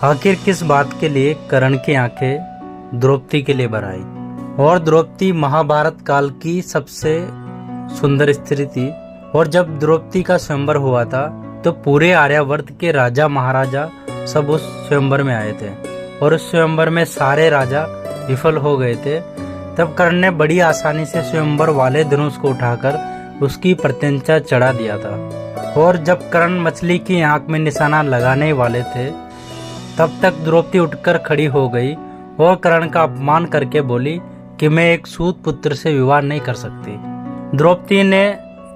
आखिर किस बात के लिए कर्ण की आंखें द्रौपदी के लिए भर आई। और द्रौपदी महाभारत काल की सबसे सुंदर स्त्री थी। और जब द्रौपदी का स्वयंवर हुआ था तो पूरे आर्यावर्त के राजा महाराजा सब उस स्वयंवर में आए थे और उस स्वयंवर में सारे राजा विफल हो गए थे। तब कर्ण ने बड़ी आसानी से स्वयंवर वाले धनुष को उठाकर उसकी प्रत्यंचा चढ़ा दिया था। और जब कर्ण मछली की आंख में निशाना लगाने वाले थे तब तक द्रौपदी उठकर खड़ी हो गई और कर्ण का अपमान करके बोली कि मैं एक सूत पुत्र से विवाह नहीं कर सकती। द्रौपदी ने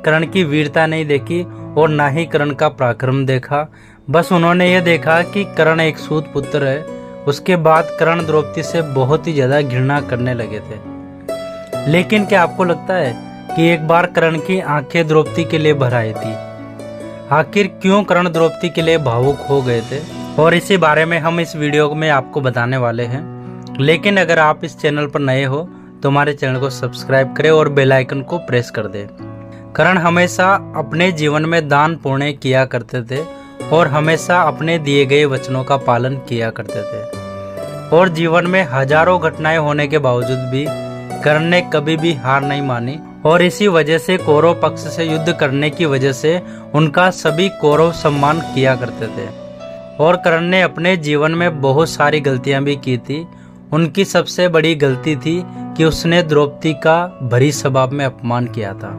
कर्ण की वीरता नहीं देखी और ना ही कर्ण का पराक्रम देखा। बस उन्होंने ये देखा कि कर्ण एक सूत पुत्र है। उसके बाद कर्ण द्रौपदी से बहुत ही ज्यादा घृणा करने लगे थे। लेकिन क्या आपको लगता है कि एक बार कर्ण की आंखें द्रौपदी के लिए भर आई थी? आखिर क्यों कर्ण द्रौपदी के लिए भावुक हो गए थे? और इसी बारे में हम इस वीडियो में आपको बताने वाले हैं। लेकिन अगर आप इस चैनल पर नए हो तो हमारे चैनल को सब्सक्राइब करें और बेल आइकन को प्रेस कर दें। कर्ण हमेशा अपने जीवन में दान पुण्य किया करते थे और हमेशा अपने दिए गए वचनों का पालन किया करते थे। और जीवन में हजारों घटनाएं होने के बावजूद भी कर्ण ने कभी भी हार नहीं मानी। और इसी वजह से कौरव पक्ष से युद्ध करने की वजह से उनका सभी कौरव सम्मान किया करते थे। और कर्ण ने अपने जीवन में बहुत सारी गलतियां भी की थी। उनकी सबसे बड़ी गलती थी कि उसने द्रौपदी का भरी सभा में अपमान किया था।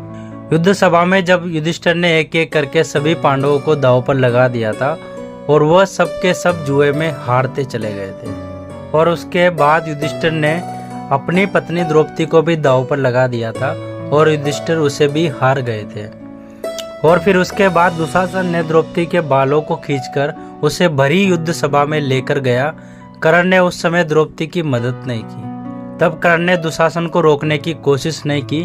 युद्ध सभा में जब युधिष्ठिर ने एक एक करके सभी पांडवों को दांव पर लगा दिया था और वह सब के सब जुए में हारते चले गए थे। और उसके बाद युधिष्ठिर ने अपनी पत्नी द्रौपदी को भी दांव पर लगा दिया था और युधिष्ठिर उसे भी हार गए थे। और फिर उसके बाद दुशासन ने द्रौपदी के बालों को खींचकर उसे भरी युद्ध सभा में लेकर गया। कर्ण ने उस समय द्रौपदी की मदद नहीं की। तब कर्ण ने दुशासन को रोकने की कोशिश नहीं की,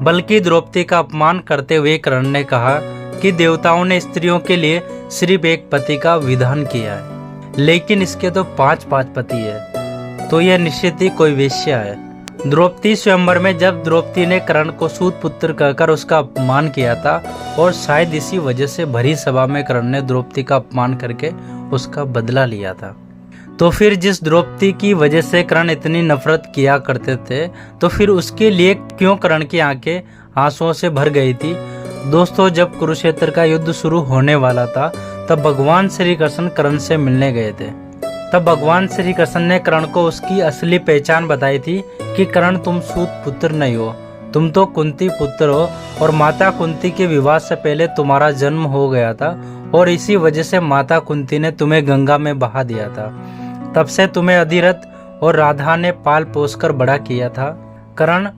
बल्कि द्रौपदी का अपमान करते हुए कर्ण ने कहा कि देवताओं ने स्त्रियों के लिए सिर्फ एक पति का विधान किया है, लेकिन इसके तो 5 पति है, तो यह निश्चित ही कोई वेश्या है। द्रौपदी स्वयंवर में जब द्रौपदी ने कर्ण को सूत पुत्र कहकर उसका अपमान किया था और शायद इसी वजह से भरी सभा में कर्ण ने द्रौपदी का अपमान करके उसका बदला लिया था। तो फिर जिस द्रौपदी की वजह से कर्ण इतनी नफरत किया करते थे तो फिर उसके लिए क्यों कर्ण की आंखें आंसुओं से भर गई थी? दोस्तों, जब कुरुक्षेत्र का युद्ध शुरू होने वाला था तब भगवान श्री कृष्ण कर्ण से मिलने गए थे। तब भगवान श्री कृष्ण ने कर्ण को उसकी असली पहचान बताई थी कि कर्ण, तुम सूत पुत्र नहीं हो, तुम तो कुंती पुत्र हो और माता कुंती के विवाह से पहले तुम्हारा जन्म हो गया था और इसी वजह से माता कुंती ने तुम्हें गंगा में बहा दिया था। तब से तुम्हें अधिरथ और राधा ने पाल पोस कर बड़ा किया था। कर्ण,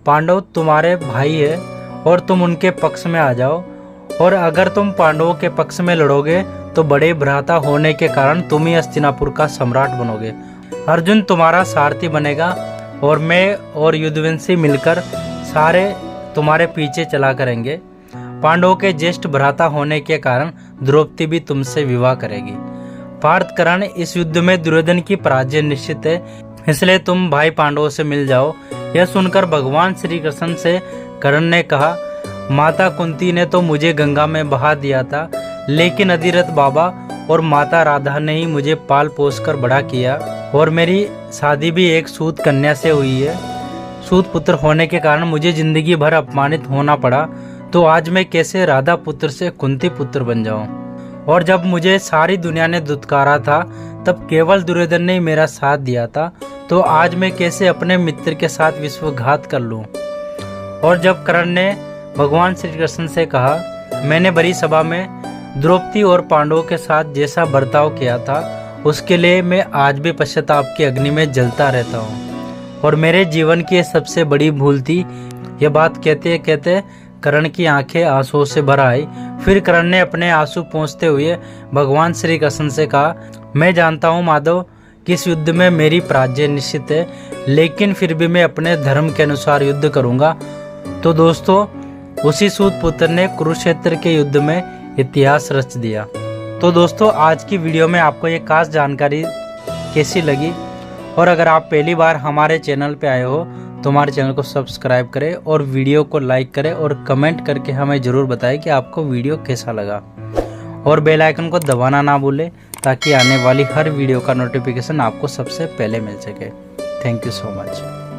पांडव तुम्हारे भाई है और तुम उनके पक्ष में आ जाओ, और अगर तुम पांडवों के पक्ष में लड़ोगे तो बड़े भ्राता होने के कारण तुम ही हस्तिनापुर का सम्राट बनोगे। अर्जुन तुम्हारा सारथी बनेगा और मैं और युद्धवंशी मिलकर सारे तुम्हारे पीछे चला करेंगे। पांडवों के ज्येष्ठ भ्राता होने के कारण द्रौपदी भी तुमसे विवाह करेगी। पार्थ, कर्ण, इस युद्ध में दुर्योधन की पराजय निश्चित है, इसलिए तुम भाई पांडवों से मिल जाओ। यह सुनकर भगवान श्री कृष्ण से कर्ण ने कहा, माता कुंती ने तो मुझे गंगा में बहा दिया था, लेकिन अधिरथ बाबा और माता राधा ने ही मुझे पाल पोस कर बड़ा किया और मेरी शादी भी एक सूत कन्या से हुई है। सूत पुत्र होने के कारण मुझे जिंदगी भर अपमानित होना पड़ा, तो आज मैं कैसे राधा पुत्र से कुंती पुत्र बन जाऊं? और जब मुझे सारी दुनिया ने दुत्कारा था तब केवल दुर्योधन ने मेरा साथ दिया था, तो आज मैं कैसे अपने मित्र के साथ विश्वघात कर लूं? और जब कर्ण ने भगवान श्री कृष्ण से कहा, मैंने बड़ी सभा में द्रौपदी और पांडवों के साथ जैसा बर्ताव किया था उसके लिए मैं आज भी पश्चाताप की अग्नि में जलता रहता हूँ और मेरे जीवन की ये सबसे बड़ी भूल थी। यह बात कहते कहते कर्ण की आंखें आंसुओं से भर आई। फिर कर्ण ने अपने आंसू पोंछते हुए भगवान श्री कृष्ण से कहा, मैं जानता हूँ माधव कि इस युद्ध में मेरी पराजय निश्चित है, लेकिन फिर भी मैं अपने धर्म के अनुसार युद्ध करूंगा। तो दोस्तों, उसी सूत पुत्र ने कुरुक्षेत्र के युद्ध में इतिहास रच दिया। तो दोस्तों, आज की वीडियो में आपको ये खास जानकारी कैसी लगी? और अगर आप पहली बार हमारे चैनल पे आए हो तो हमारे चैनल को सब्सक्राइब करें और वीडियो को लाइक करें और कमेंट करके हमें ज़रूर बताएं कि आपको वीडियो कैसा लगा। और बेल आइकन को दबाना ना भूलें ताकि आने वाली हर वीडियो का नोटिफिकेशन आपको सबसे पहले मिल सके। Thank you so much.